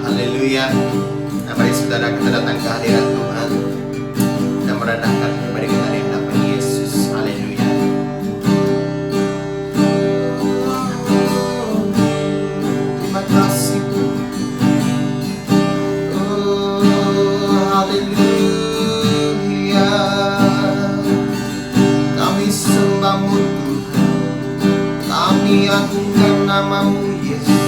Haleluya. Nah, mari saudara kita datang ke hadirat Tuhan dan merendahkan pribadi kita di hadapan Yesus. Haleluya. Terima kasih Tuhan. Haleluya. Kami sembahmu Tuhan, kami agungkan namamu Yesus.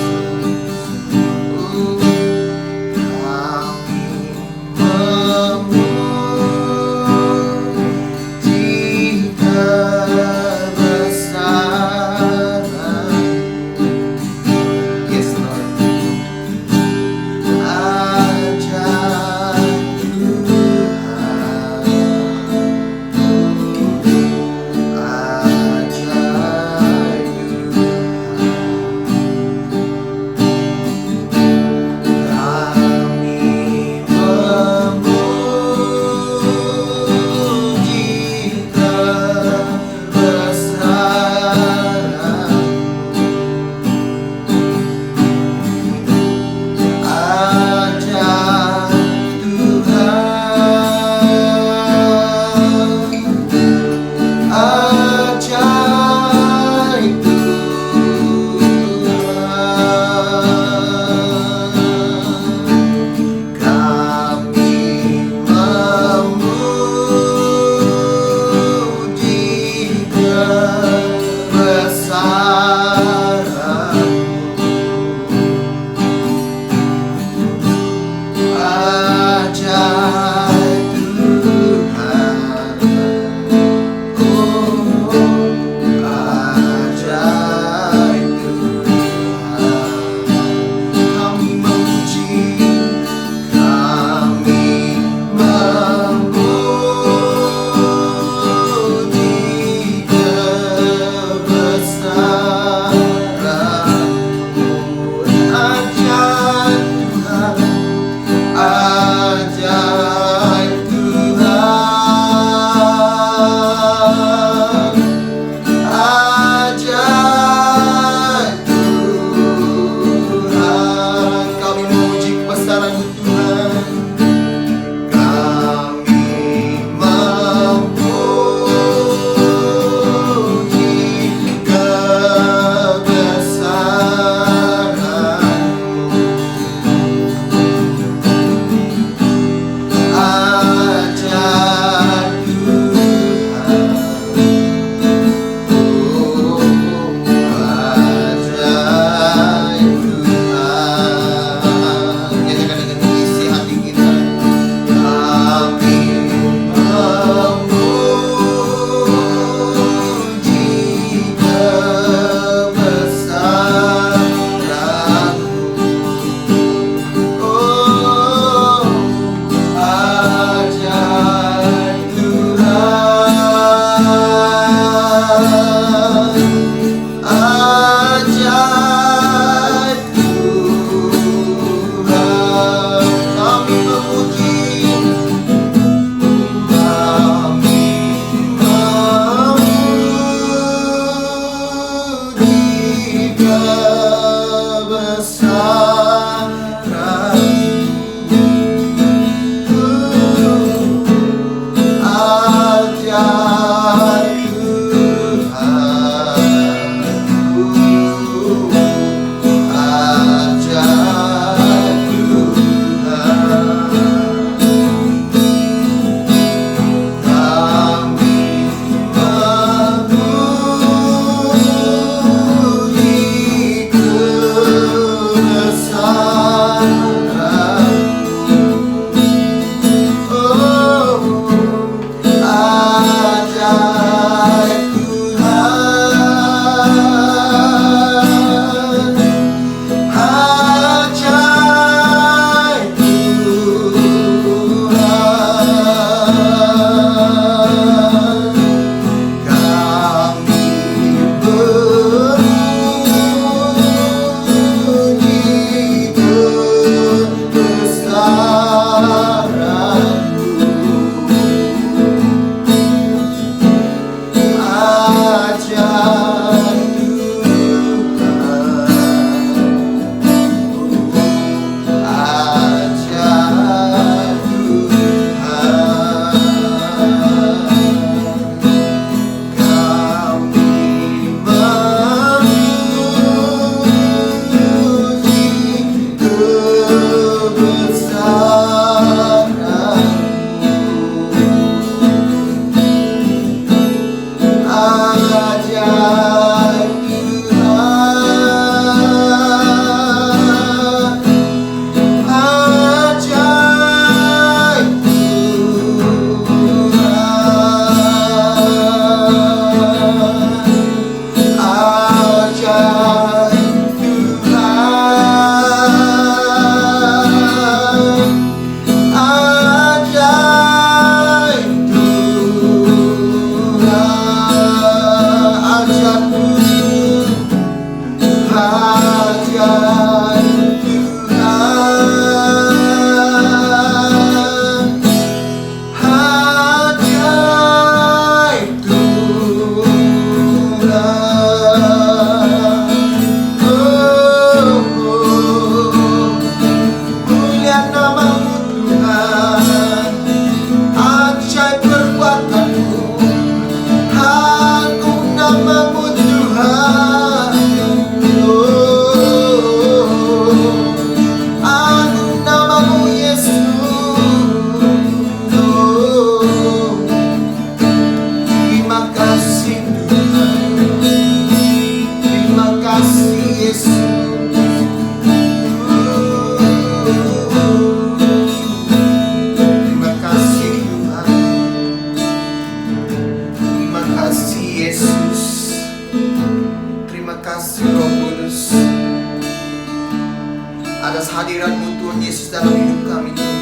atas hadirat-Mu Tuhan Yesus dalam hidup kami Tuhan.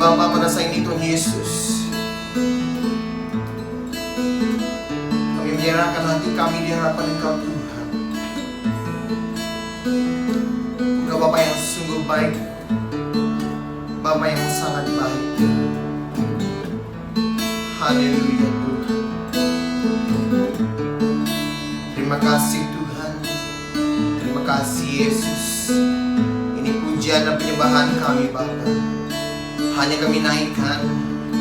Bapa, pada saat ini Tuhan Yesus, kami menyerahkan hati kami di hadapan Engkau Tuhan. Engkau Bapa yang sungguh baik, Bapa yang sangat baik. Haleluya Tuhan. Terima kasih Tuhan. Terima kasih Yesus. Ini pujian dan penyembahan kami Bapa. Hanya kami naikkan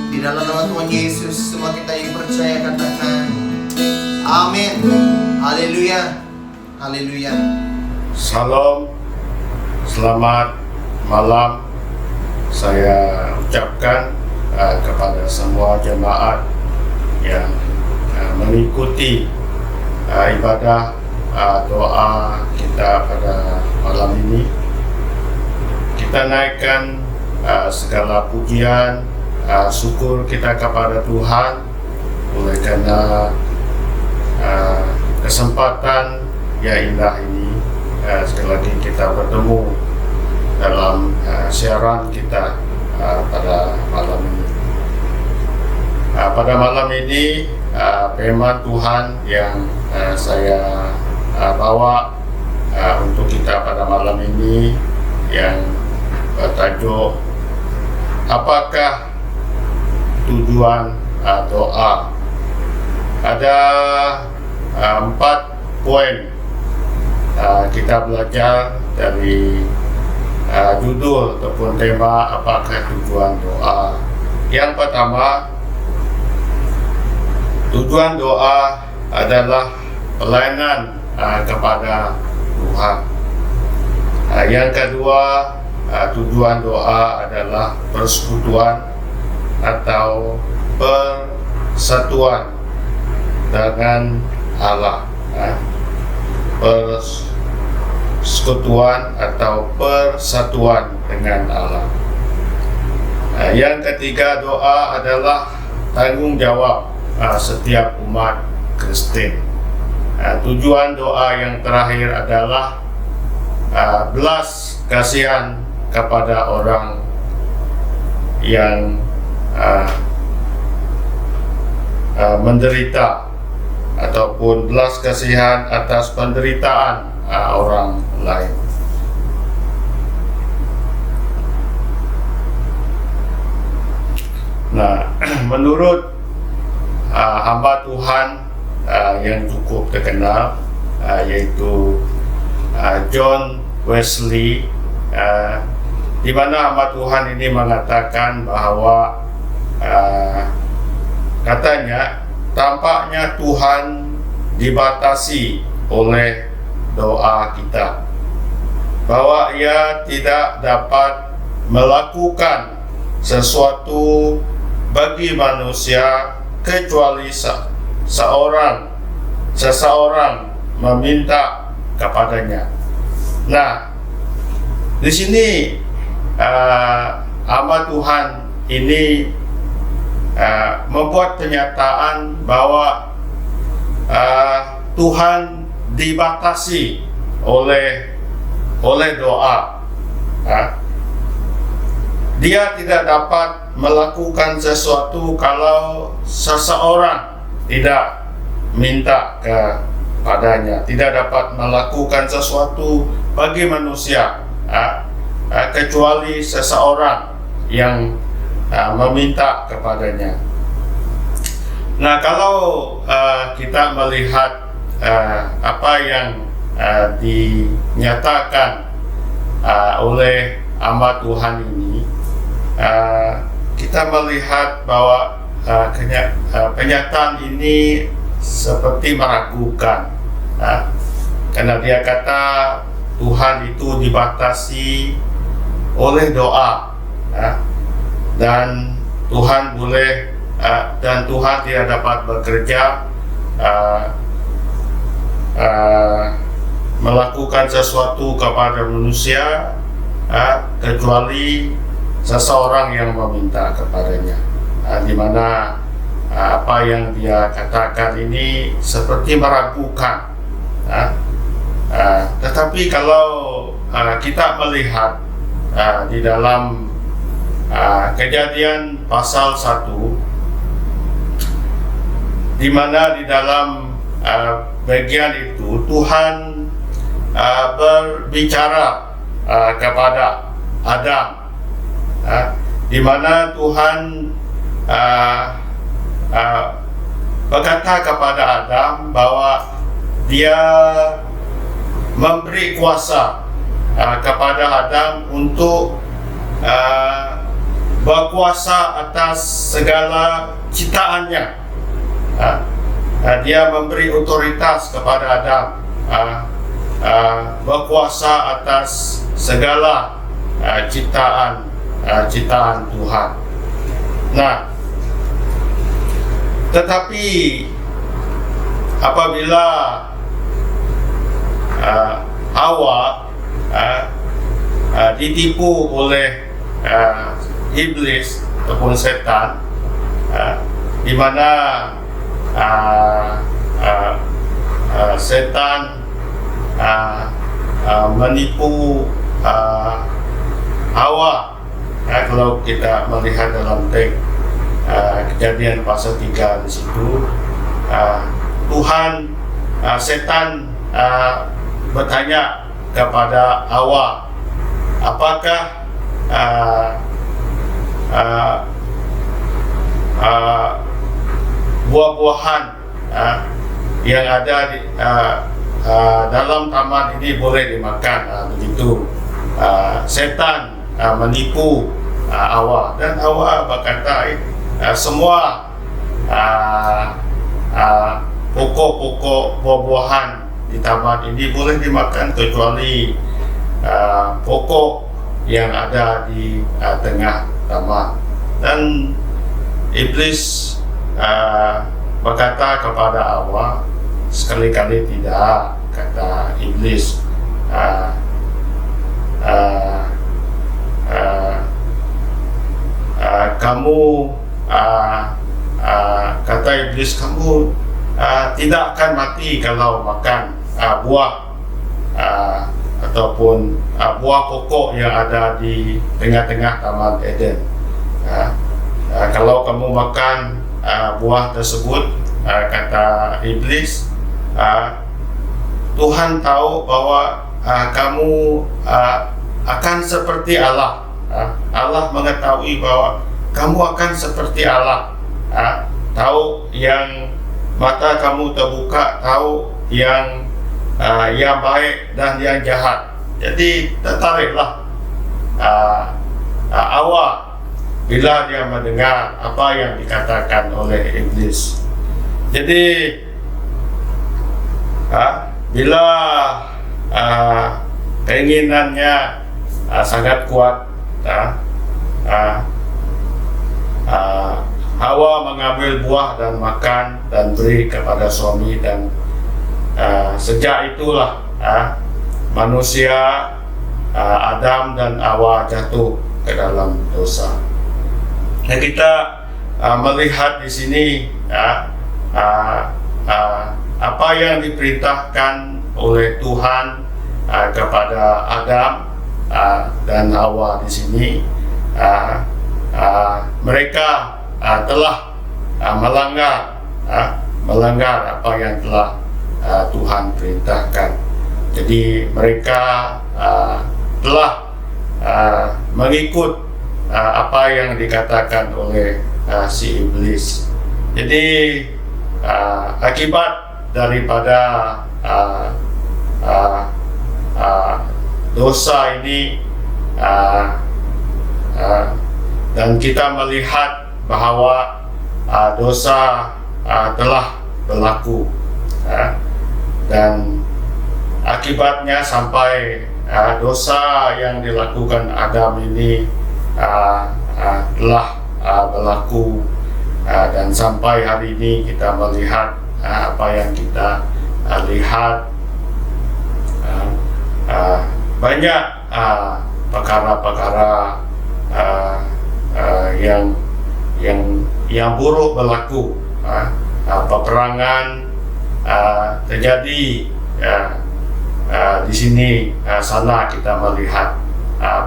di dalam nama Tuhan Yesus. Semua kita yang percaya katakan amin. Haleluya. Haleluya. Salam. Selamat malam. Saya ucapkan kepada semua jemaat yang mengikuti ibadah doa kita pada malam ini. Kita naikkan segala pujian, syukur kita kepada Tuhan oleh karena kesempatan yang indah ini. Sekali lagi kita bertemu dalam siaran kita pada malam ini. Pada malam ini firman Tuhan yang saya bawa untuk kita pada malam ini yang bertajuk apakah tujuan doa. Ada 4 poin kita belajar dari judul ataupun tema apakah tujuan doa. Yang pertama, tujuan doa adalah pelayanan kepada Tuhan. Yang kedua, tujuan doa adalah persekutuan atau persatuan dengan Allah. Persekutuan atau persatuan dengan Allah. Yang ketiga, doa adalah tanggung jawab setiap umat Kristen. Tujuan doa yang terakhir adalah belas kasihan kepada orang yang menderita ataupun belas kasihan atas penderitaan orang lain. Nah, menurut hamba Tuhan yang cukup terkenal, yaitu John Wesley, di mana hamba Tuhan ini mengatakan bahwa katanya tampaknya Tuhan dibatasi oleh doa kita, bahwa Ia tidak dapat melakukan sesuatu bagi manusia kecuali seseorang meminta kepadanya. Nah, di sini hamba Tuhan ini membuat pernyataan bahwa Tuhan dibatasi oleh doa. Dia tidak dapat melakukan sesuatu kalau seseorang tidak minta kepadanya. Tidak dapat melakukan sesuatu bagi manusia kecuali seseorang yang meminta kepadanya. Nah, kalau kita melihat apa yang dinyatakan oleh hamba Tuhan ini, kita melihat bahwa pernyataan ini seperti meragukan, karena dia kata Tuhan itu dibatasi oleh doa, dan Tuhan boleh dan Tuhan tidak dapat bekerja melakukan sesuatu kepada manusia kecuali seseorang yang meminta kepadanya, di mana apa yang dia katakan ini seperti meragukan Tetapi kalau kita melihat di dalam Kejadian pasal 1, di mana di dalam bagian itu Tuhan berbicara kepada Adam, di mana Tuhan berkata kepada Adam bahwa Dia memberi kuasa kepada Adam untuk berkuasa atas segala ciptaannya. Dia memberi otoritas kepada Adam berkuasa atas segala ciptaan Tuhan. Nah, tetapi apabila Hawa ditipu oleh iblis ataupun setan, di mana setan menipu Hawa. Kalau kita melihat dalam teks Kejadian pasal 3 di situ, setan bertanya kepada Hawa, apakah buah-buahan yang ada di dalam taman ini boleh dimakan. Begitu setan menipu Hawa, dan Hawa berkata semua pokok-pokok buah-buahan di taman ini boleh dimakan kecuali pokok yang ada di tengah taman. Dan iblis berkata kepada Hawa, sekali-kali tidak, kata iblis, kamu kata iblis, kamu tidak akan mati kalau makan buah ataupun buah pokok yang ada di tengah-tengah Taman Eden. Kalau kamu makan buah tersebut, kata iblis, Tuhan tahu bahwa kamu akan seperti Allah. Allah mengetahui bahwa kamu akan seperti Allah, tahu yang mata kamu terbuka, tahu yang baik dan yang jahat. Jadi tertariklah Hawa bila dia mendengar apa yang dikatakan oleh iblis. Jadi bila keinginannya sangat kuat, Hawa mengambil buah dan makan dan beri kepada suami, dan sejak itulah manusia Adam dan Hawa jatuh ke dalam dosa. Dan kita melihat di sini apa yang diperintahkan oleh Tuhan kepada Adam dan Hawa di sini, mereka telah melanggar apa yang telah Tuhan perintahkan. Jadi mereka telah mengikut apa yang dikatakan oleh si iblis. Jadi akibat daripada dosa ini, dan kita melihat bahwa dosa telah berlaku, dan akibatnya sampai dosa yang dilakukan Adam ini telah berlaku, dan sampai hari ini kita melihat apa yang kita lihat, banyak perkara-perkara yang buruk berlaku. Peperangan terjadi di sini sana kita melihat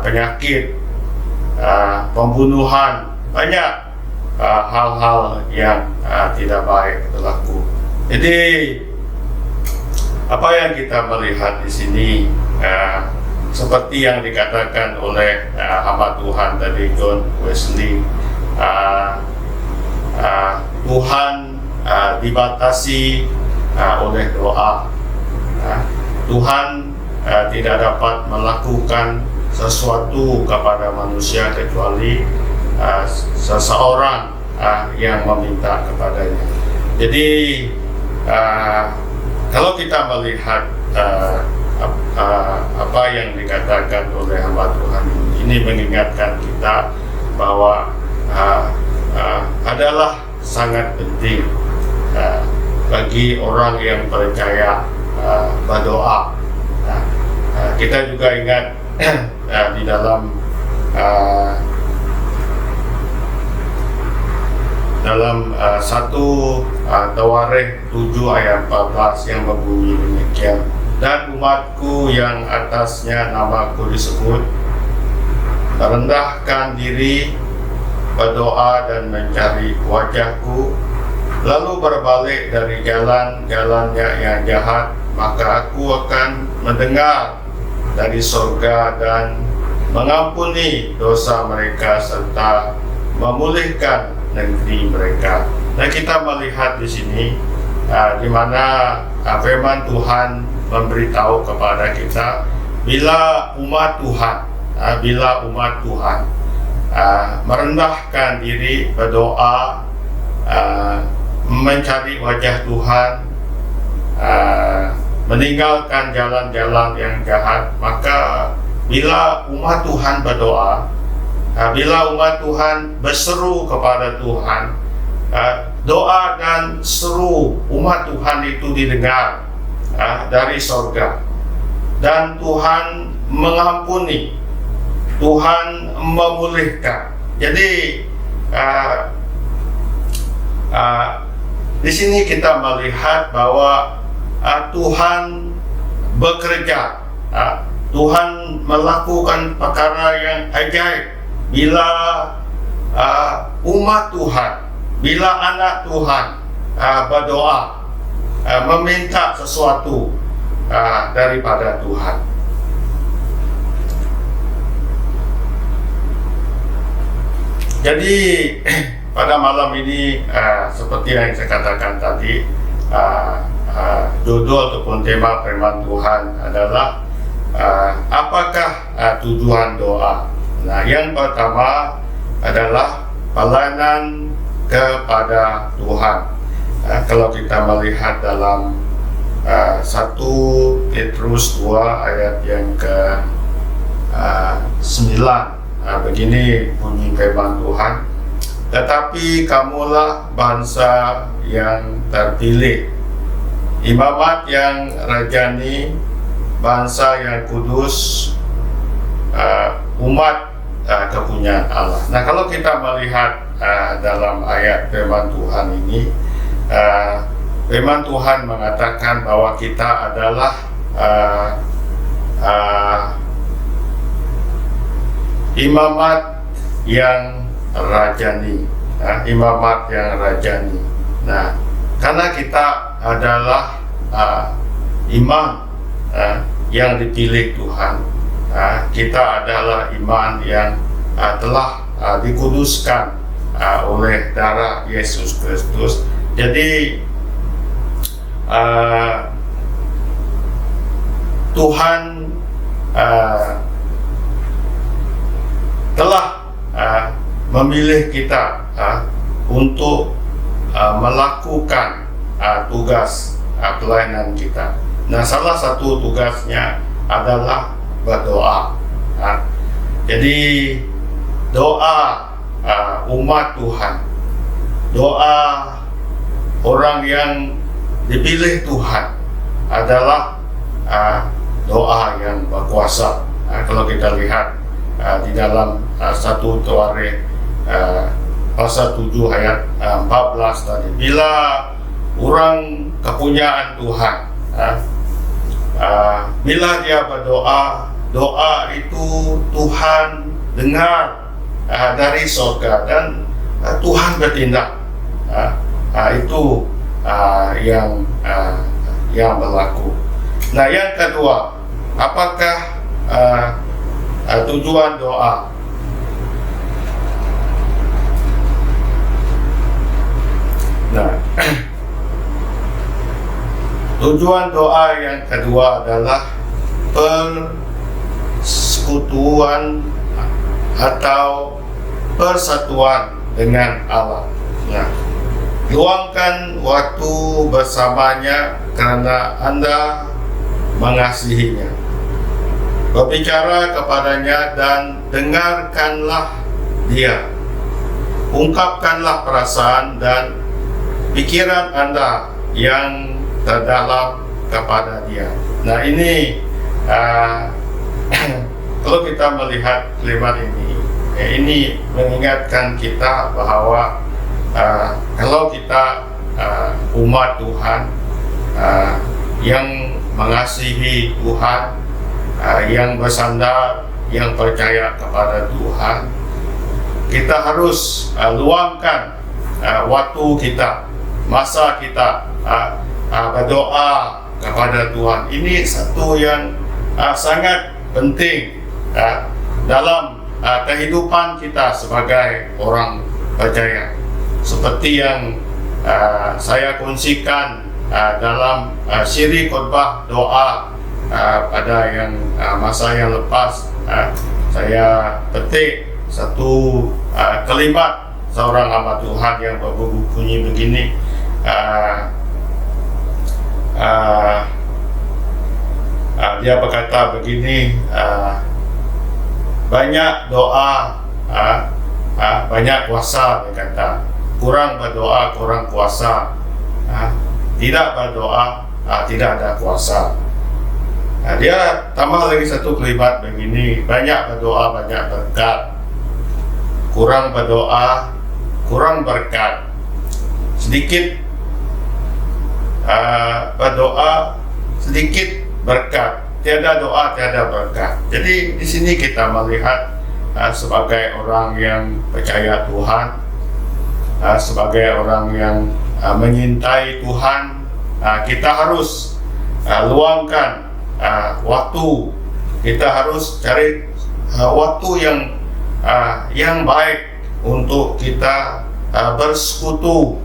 penyakit, pembunuhan, banyak hal-hal yang tidak baik berlaku. Jadi apa yang kita melihat di sini seperti yang dikatakan oleh hamba Tuhan tadi, John Wesley, Tuhan dibatasi oleh doa. Tuhan tidak dapat melakukan sesuatu kepada manusia kecuali seseorang yang meminta kepadanya. Jadi kalau kita melihat apa yang dikatakan oleh hamba Tuhan ini mengingatkan kita bahwa adalah sangat penting bagi orang yang percaya berdoa. Kita juga ingat di dalam satu Tawarikh 7 ayat 14 yang berbunyi demikian, dan umatku yang atasnya namaku disebut merendahkan diri, berdoa dan mencari wajahku, lalu berbalik dari jalan-jalannya yang jahat, maka aku akan mendengar dari surga dan mengampuni dosa mereka serta memulihkan negeri mereka. Nah, kita melihat di sini di mana firman Tuhan memberitahu kepada kita bila umat Tuhan merendahkan diri, berdoa, mencari wajah Tuhan, meninggalkan jalan-jalan yang jahat, maka bila umat Tuhan berdoa, bila umat Tuhan berseru kepada Tuhan, doa dan seru umat Tuhan itu didengar dari sorga, dan Tuhan mengampuni, Tuhan memulihkan. Jadi di sini kita melihat bahwa Tuhan bekerja, Tuhan melakukan perkara yang ajaib bila umat Tuhan, bila anak Tuhan berdoa, meminta sesuatu daripada Tuhan. Jadi pada malam ini seperti yang saya katakan tadi, judul ataupun tema firman Tuhan adalah apakah tujuan doa? Nah, yang pertama adalah pelayanan kepada Tuhan. Kalau kita melihat dalam 1 Petrus 2 ayat yang ke-9, begini bunyi firman Tuhan, tetapi kamulah bangsa yang terpilih, imamat yang rajani, bangsa yang kudus, umat kepunyaan Allah. Nah, kalau kita melihat dalam ayat firman Tuhan ini, firman Tuhan mengatakan bahwa kita adalah imamat yang rajani, imamat yang rajani. Nah, karena kita adalah imam yang dipilih Tuhan, kita adalah iman yang telah dikuduskan oleh darah Yesus Kristus. Jadi Tuhan telah memilih kita untuk melakukan tugas pelayanan kita. Nah, salah satu tugasnya adalah berdoa. Jadi doa umat Tuhan, doa orang yang dipilih Tuhan adalah doa yang berkuasa. Kalau kita lihat di dalam 1 Tawarikh pasal 7 ayat 14 tadi, bila orang kepunyaan Tuhan bila dia berdoa, doa itu Tuhan dengar dari surga dan Tuhan bertindak. Itu yang berlaku. Nah, yang kedua, apakah tujuan doa? Nah, tujuan doa yang kedua adalah persekutuan atau persatuan dengan Allah. Nah, luangkan waktu bersamanya karena Anda mengasihinya. Berbicara kepadanya dan dengarkanlah dia. Ungkapkanlah perasaan dan pikiran Anda yang terdalam kepada dia. Nah, ini kalau kita melihat kalimat ini mengingatkan kita bahwa kalau kita umat Tuhan yang mengasihi Tuhan, yang bersandar, yang percaya kepada Tuhan, kita harus luangkan waktu kita, masa kita berdoa kepada Tuhan. Ini satu yang sangat penting dalam kehidupan kita sebagai orang percaya. Seperti yang saya kongsikan dalam siri khotbah doa pada yang masa yang lepas, saya petik satu kalimat seorang hamba Tuhan yang berbunyi begini. Dia berkata begini, banyak doa, banyak kuasa. Dia kata, kurang berdoa, kurang kuasa. Tidak berdoa, tidak ada kuasa. Dia tambah lagi satu kalimat begini, banyak berdoa, banyak berkat. Kurang berdoa, kurang berkat. Sedikit berdoa, sedikit berkat. Tiada doa, tiada berkat. Jadi di sini kita melihat sebagai orang yang percaya Tuhan, sebagai orang yang menyintai Tuhan, kita harus luangkan waktu. Kita harus cari waktu yang baik untuk kita bersekutu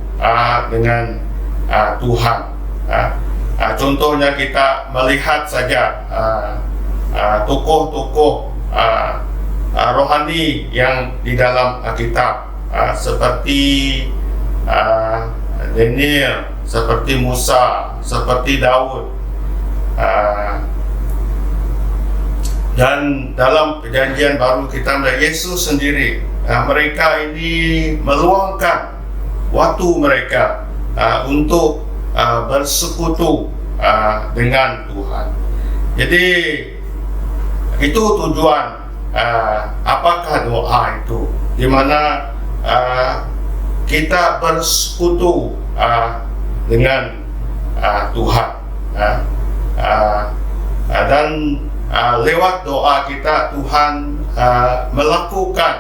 dengan Tuhan. Contohnya kita melihat saja tokoh-tokoh rohani yang di dalam Alkitab, seperti Daniel, seperti Musa, seperti Daud, dan dalam perjanjian baru kita melihat Yesus sendiri. Mereka ini meluangkan waktu mereka untuk bersekutu dengan Tuhan. Jadi itu tujuan apakah doa itu, di mana kita bersekutu dengan Tuhan, dan lewat doa kita Tuhan melakukan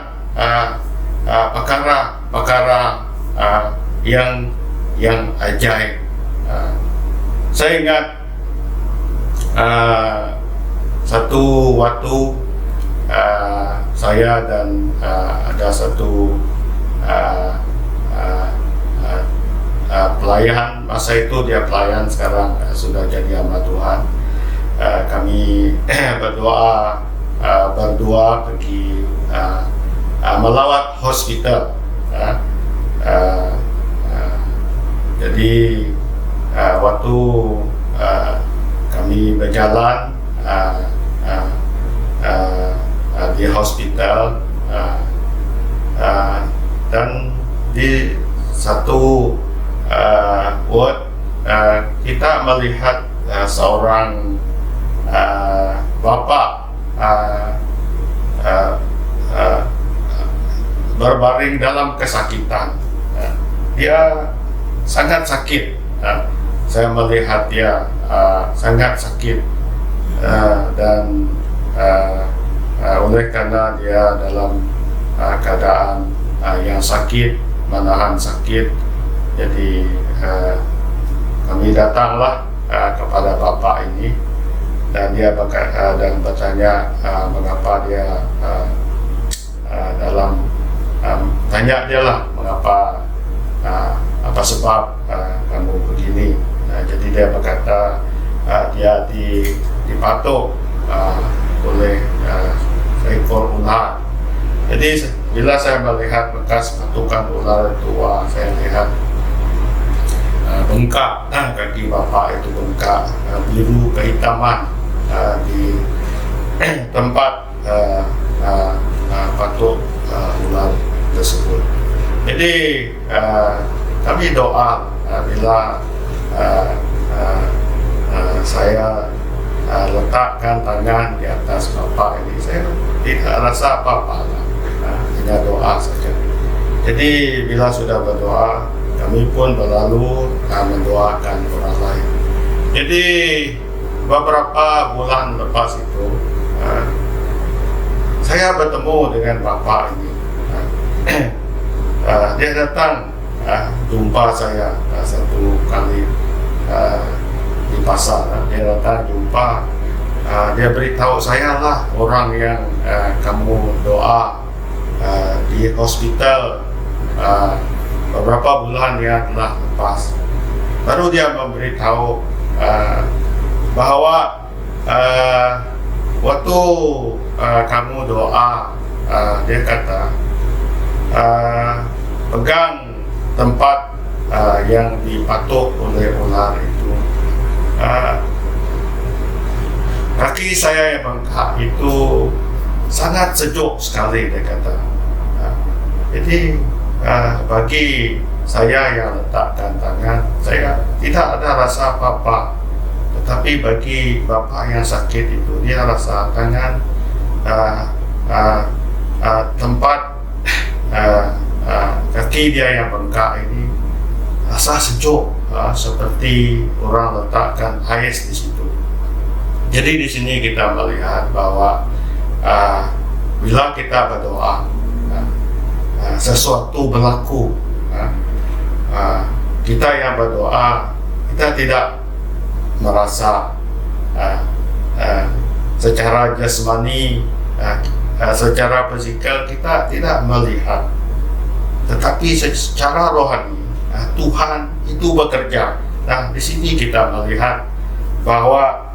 perkara-perkara yang ajaib. Saya ingat satu waktu saya dan ada satu pelayan, masa itu dia pelayan, sekarang sudah jadi hamba Tuhan. Kami berdua pergi melawat hospital. Jadi waktu kami berjalan di hospital, dan di satu ward kita melihat seorang bapak berbaring dalam kesakitan. Dia sangat sakit. Saya melihat dia sangat sakit. dan oleh karena dia dalam keadaan yang sakit, menahan sakit, jadi kami datanglah kepada Bapak ini, dan dia dan bertanya mengapa dia tanya dia lah mengapa apa sebab kamu begini. Jadi dia berkata dia dipatuk oleh seekor ular. Jadi bila saya melihat bekas patukan ular itu, saya lihat bengkak, kaki Bapak itu bengkak, biru kehitaman di tempat patuk ular tersebut. Jadi kami doa bila saya letakkan tangan di atas Bapak ini, saya tidak rasa apa-apa lah. Hanya doa saja. Jadi bila sudah berdoa, kami pun berlalu mendoakan orang lain. Jadi beberapa bulan lepas itu saya bertemu dengan Bapak ini. Dia datang jumpa saya satu kali di pasar. Dia datang jumpa, dia beritahu saya lah orang yang kamu doa di hospital beberapa bulan yang telah lepas. Baru dia memberitahu bahwa waktu kamu doa, dia kata pegang tempat yang dipatuk oleh ular itu, kaki saya yang bengkak itu sangat sejuk sekali, dia kata. Jadi bagi saya yang letakkan tangan, saya tidak ada rasa apa-apa. Tetapi bagi Bapak yang sakit itu, dia rasa tangan tempat kaki dia yang bengkak ini rasa sejuk, seperti orang letakkan ais di situ. Jadi di sini kita melihat bahwa bila kita berdoa, sesuatu berlaku. Kita yang berdoa, kita tidak merasa secara jasmani, secara fisikal kita tidak melihat, tetapi secara rohani Tuhan itu bekerja. Nah, di sini kita melihat bahwa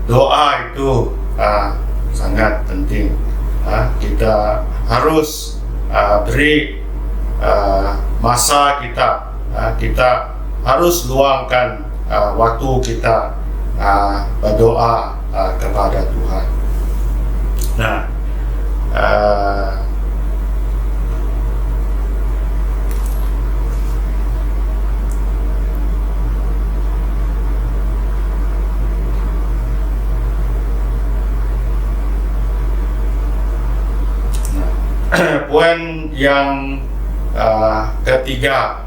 doa itu sangat penting. Kita harus beri masa kita, kita harus luangkan waktu kita berdoa kepada Tuhan. Nah, poin yang ketiga,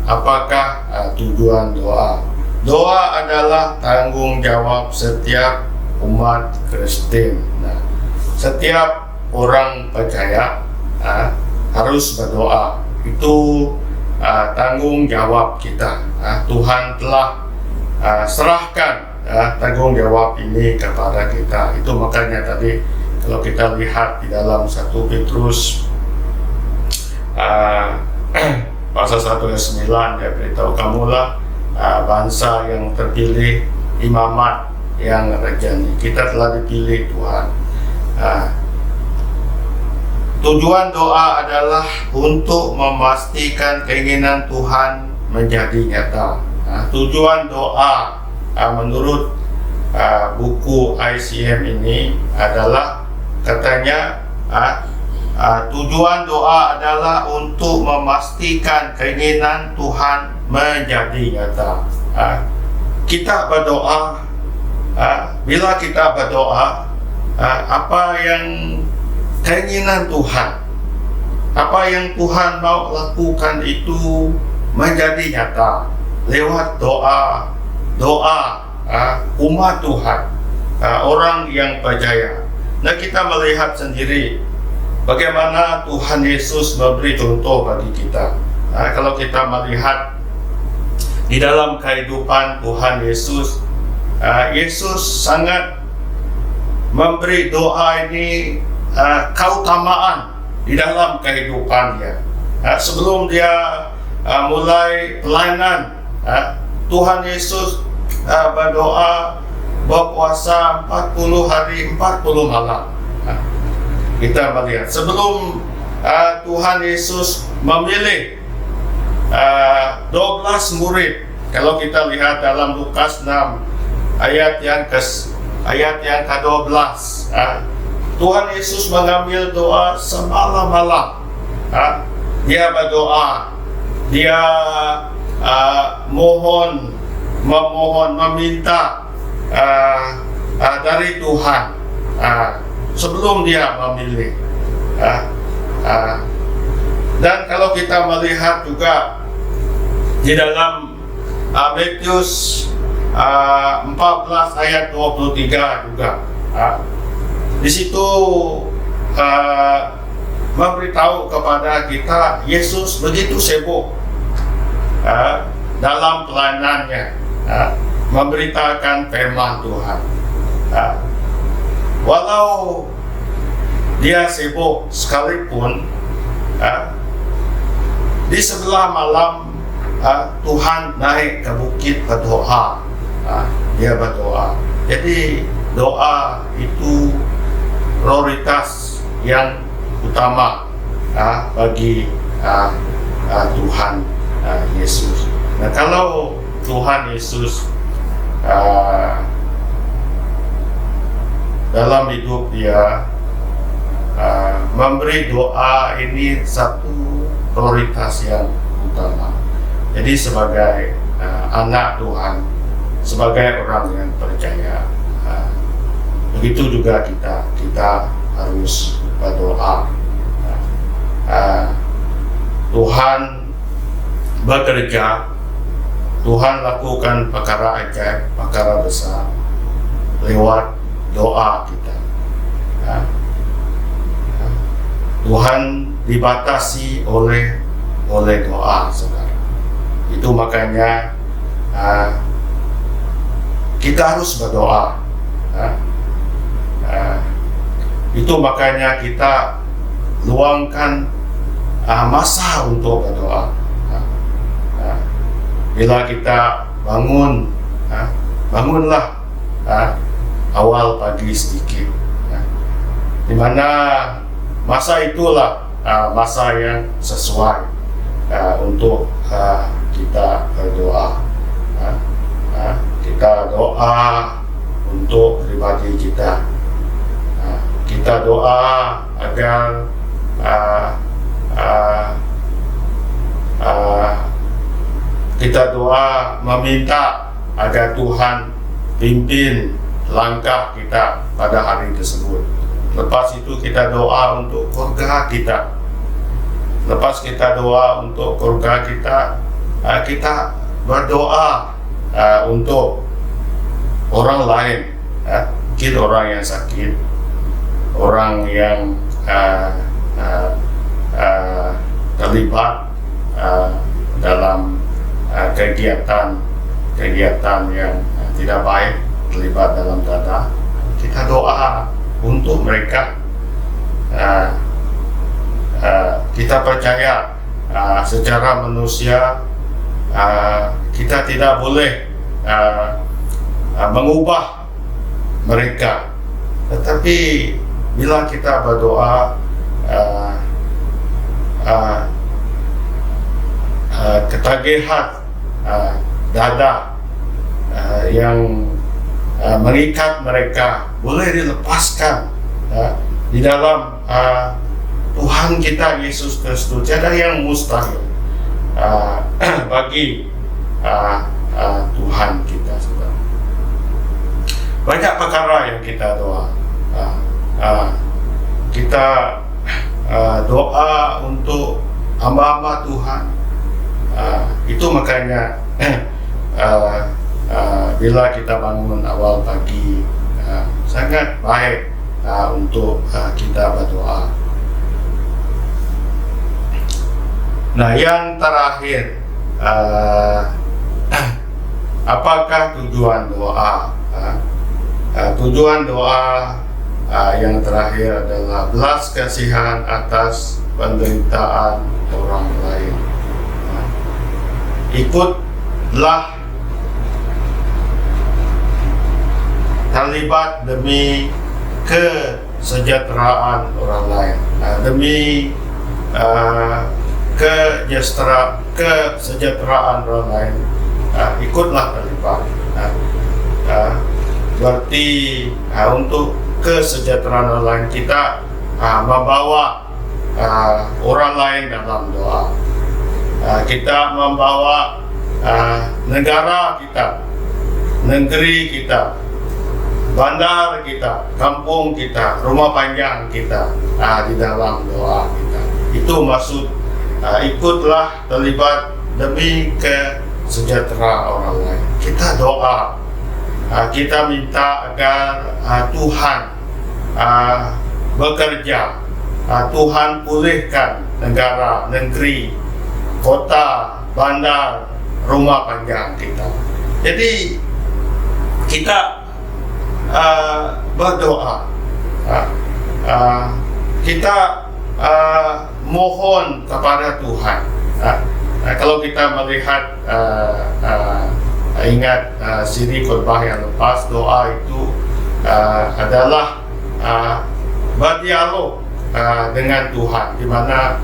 apakah tujuan doa? Doa adalah tanggung jawab setiap umat Kristen. Nah, setiap orang percaya harus berdoa. Itu tanggung jawab kita. Tuhan telah serahkan tanggung jawab ini kepada kita. Itu makanya tadi kalau kita lihat di dalam 1 Petrus pasal 1 ayat 9, dia beritahu, kamulah bangsa yang terpilih, imamat yang rajani. Kita telah dipilih Tuhan. Tujuan doa adalah untuk memastikan keinginan Tuhan menjadi nyata. Tujuan doa menurut buku ICM ini adalah, katanya tujuan doa adalah untuk memastikan keinginan Tuhan menjadi nyata. Kita berdoa, bila kita berdoa, apa yang keinginan Tuhan, apa yang Tuhan mau lakukan itu menjadi nyata lewat doa. umat Tuhan, orang yang percaya. Nah, kita melihat sendiri bagaimana Tuhan Yesus memberi contoh bagi kita. Kalau kita melihat di dalam kehidupan Tuhan Yesus, Yesus sangat memberi doa ini keutamaan di dalam kehidupannya. Sebelum dia mulai pelayanan, Tuhan Yesus berdoa, berpuasa 40 hari 40 malam. Kita melihat sebelum Tuhan Yesus memilih 12 murid. Kalau kita lihat dalam Lukas 6 ayat yang ke-12, Tuhan Yesus mengambil doa semalam-malam. Dia berdoa, dia meminta dari Tuhan sebelum dia memilih. Dan kalau kita melihat juga di dalam Matius 14 ayat 23 juga, di situ memberitahu kepada kita Yesus begitu sibuk dalam pelayanannya, memberitakan firman Tuhan. Walau dia sibuk sekalipun, di sebelah malam Tuhan naik ke bukit berdoa. Dia berdoa. Jadi doa itu prioritas yang utama bagi Tuhan Yesus. Nah, kalau Tuhan Yesus dalam hidup dia memberi doa ini satu prioritas yang utama. Jadi sebagai anak Tuhan, sebagai orang yang percaya, begitu juga kita harus berdoa. Tuhan bekerja, Tuhan lakukan perkara ajaib, perkara besar lewat doa kita. Tuhan dibatasi oleh doa, saudara. Itu makanya kita harus berdoa. Itu makanya kita luangkan masa untuk berdoa. Bila kita bangunlah awal pagi sedikit, di mana masa itulah masa yang sesuai untuk kita berdoa. Kita doa untuk pribadi kita. Kita doa agar kita doa meminta agar Tuhan pimpin langkah kita pada hari tersebut. Lepas itu kita doa untuk keluarga kita. Lepas kita doa untuk keluarga kita, kita berdoa untuk orang lain, mungkin orang yang sakit, orang yang terlibat dalam kegiatan yang tidak baik, terlibat dalam dada. Kita doa untuk mereka. Kita percaya secara manusia kita tidak boleh mengubah mereka, tetapi bila kita berdoa ketagihan dada yang mengikat mereka boleh dilepaskan di dalam Tuhan kita Yesus Kristus. Tiada yang mustahil bagi Tuhan kita, saudara. Banyak perkara yang kita doa. Kita doa untuk hamba-hamba Tuhan. Itu makanya bila kita bangun awal pagi, sangat baik untuk kita berdoa. Nah, yang terakhir, apakah tujuan doa? Tujuan doa yang terakhir adalah belas kasihan atas penderitaan orang lain. Ikutlah terlibat demi kesejahteraan orang lain, demi kesejahteraan orang lain, ikutlah terlibat. Berarti untuk kesejahteraan orang lain kita membawa orang lain dalam doa. Kita membawa negara kita, negeri kita, bandar kita, kampung kita, rumah panjang kita di dalam doa kita. Itu maksud ikutlah terlibat demi kesejahteraan orang lain. Kita doa, kita minta agar Tuhan bekerja, Tuhan pulihkan negara, negeri, kota, bandar, rumah panjang kita. Jadi kita berdoa, kita mohon kepada Tuhan. Kalau kita melihat ingat siri khotbah yang lepas, doa itu adalah berdialog dengan Tuhan, di mana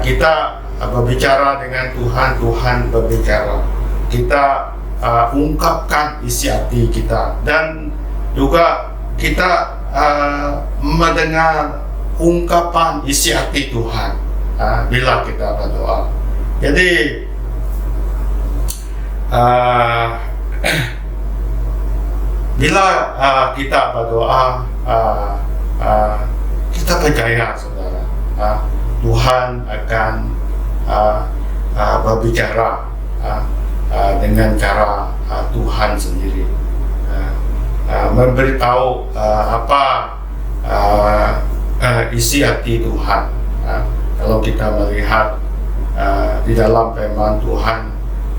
kita berbicara dengan Tuhan, Tuhan berbicara. Kita ungkapkan isi hati kita, dan juga kita mendengar ungkapan isi hati Tuhan bila kita berdoa. Jadi bila kita berdoa, kita percaya, saudara, Tuhan akan berbicara dengan cara Tuhan sendiri, memberitahu apa isi hati Tuhan. Kalau kita melihat di dalam firman Tuhan,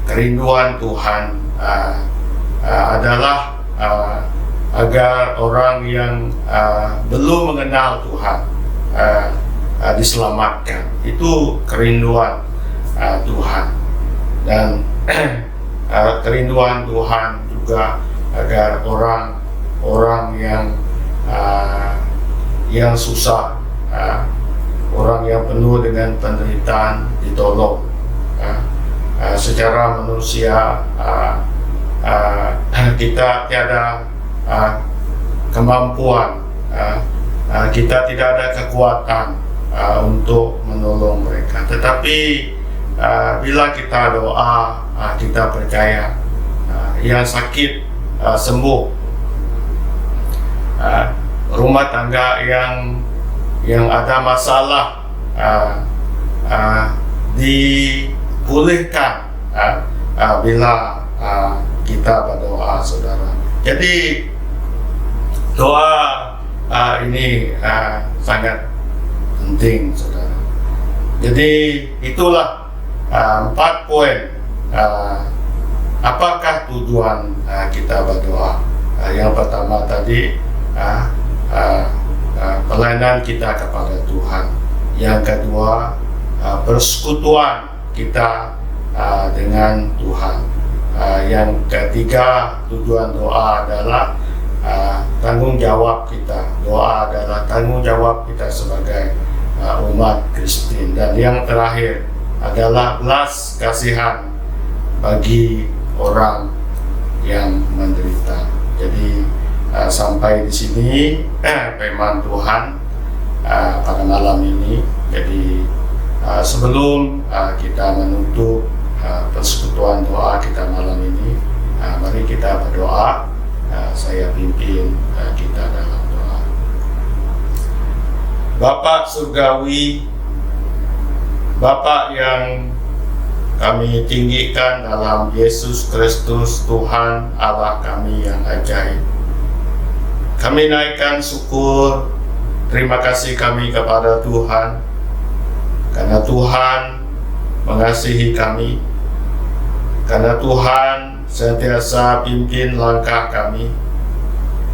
kerinduan Tuhan adalah agar orang yang belum mengenal Tuhan diselamatkan. Itu kerinduan Tuhan. Dan kerinduan Tuhan juga agar orang yang susah, orang yang penuh dengan penderitaan ditolong. Secara manusia kita tiada kemampuan, kita tidak ada kekuatan untuk menolong mereka. Tetapi bila kita doa, kita percaya yang sakit sembuh, rumah tangga yang ada masalah dipulihkan bila kita berdoa, saudara. Jadi doa ini sangat penting, saudara. Jadi itulah 4 poin. Apakah tujuan kita berdoa? Yang pertama tadi, pelayanan kita kepada Tuhan. Yang kedua, persekutuan kita dengan Tuhan. Yang ketiga, tujuan doa adalah tanggung jawab kita. Doa adalah tanggung jawab kita sebagai umat Kristen. Dan yang terakhir adalah belas kasihan bagi orang yang menderita. Jadi sampai di sini firman Tuhan pada malam ini. Jadi sebelum kita menutup persekutuan doa kita malam ini, mari kita berdoa. Saya pimpin kita dalam doa. Bapa Surgawi, Bapa yang kami tinggikan dalam Yesus Kristus, Tuhan Allah kami yang ajaib. Kami naikkan syukur, terima kasih kami kepada Tuhan, karena Tuhan mengasihi kami, karena Tuhan sentiasa pimpin langkah kami,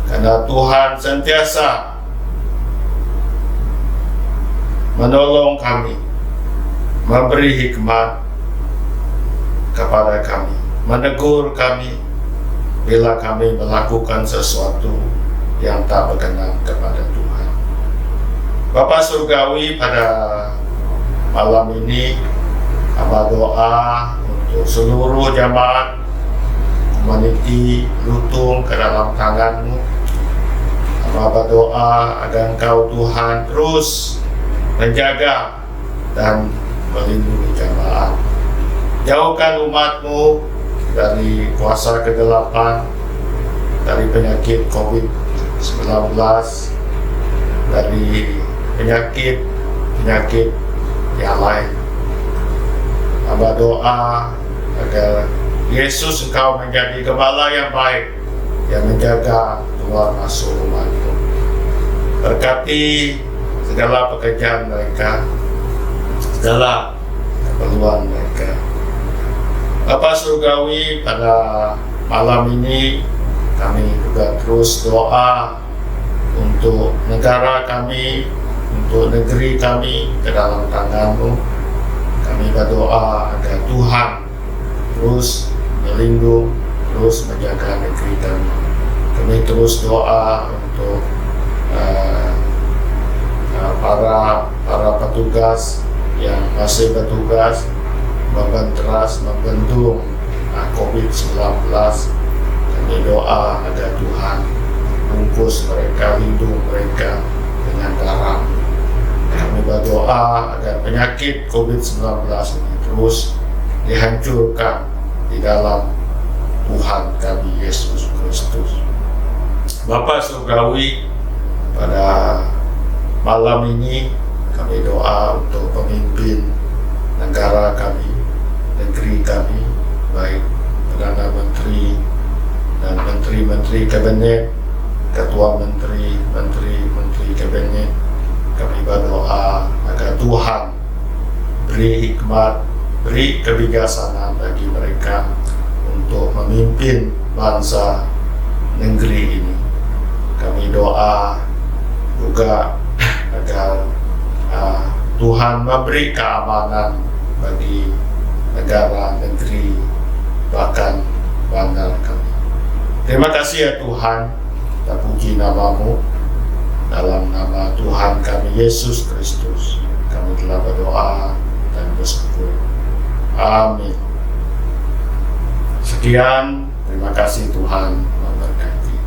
karena Tuhan sentiasa menolong kami, memberi hikmat kepada kami, menegur kami bila kami melakukan sesuatu yang tak berkenan kepada Tuhan. Bapa Surgawi, pada malam ini hamba doa untuk seluruh jamaat komuniti Lutung ke dalam tangan-Mu. Hamba berdoa agar Engkau Tuhan terus menjaga dan melindungi jamaat. Jauhkan umat-Mu dari kuasa kegelapan, dari penyakit COVID-19, dari penyakit yang lain. Hamba doa agar Yesus Engkau menjadi gembala yang baik yang menjaga keluar masuk umat-Mu. Berkati segala pekerjaan mereka, segala keperluan mereka. Bapa Surgawi, pada malam ini kami juga terus doa untuk negara kami, untuk negeri kami ke dalam tangan-Mu. Kami berdoa agar Tuhan terus melindungi, terus menjaga negeri kami. Kami terus doa untuk para petugas yang masih bertugas membendung COVID-19. Kami doa agar Tuhan bungkus mereka, lindung mereka dengan darah. Kami berdoa agar penyakit COVID-19 ini terus dihancurkan di dalam Tuhan kami Yesus Kristus. Bapa Surgawi, pada malam ini kami doa untuk pemimpin negara kami, negeri kami, baik Perdana Menteri dan Menteri-Menteri Kabinet, Ketua Menteri Kabinet. Kami berdoa agar Tuhan beri hikmat, beri kebijaksanaan bagi mereka untuk memimpin bangsa negeri ini. Kami doa juga agar Tuhan memberi keamanan bagi negara, negeri, bahkan bangsa kami. Terima kasih ya Tuhan, kita puji nama-Mu. Dalam nama Tuhan kami Yesus Kristus, kami telah berdoa dan bersyukur. Amin. Sekian, terima kasih Tuhan memberkati.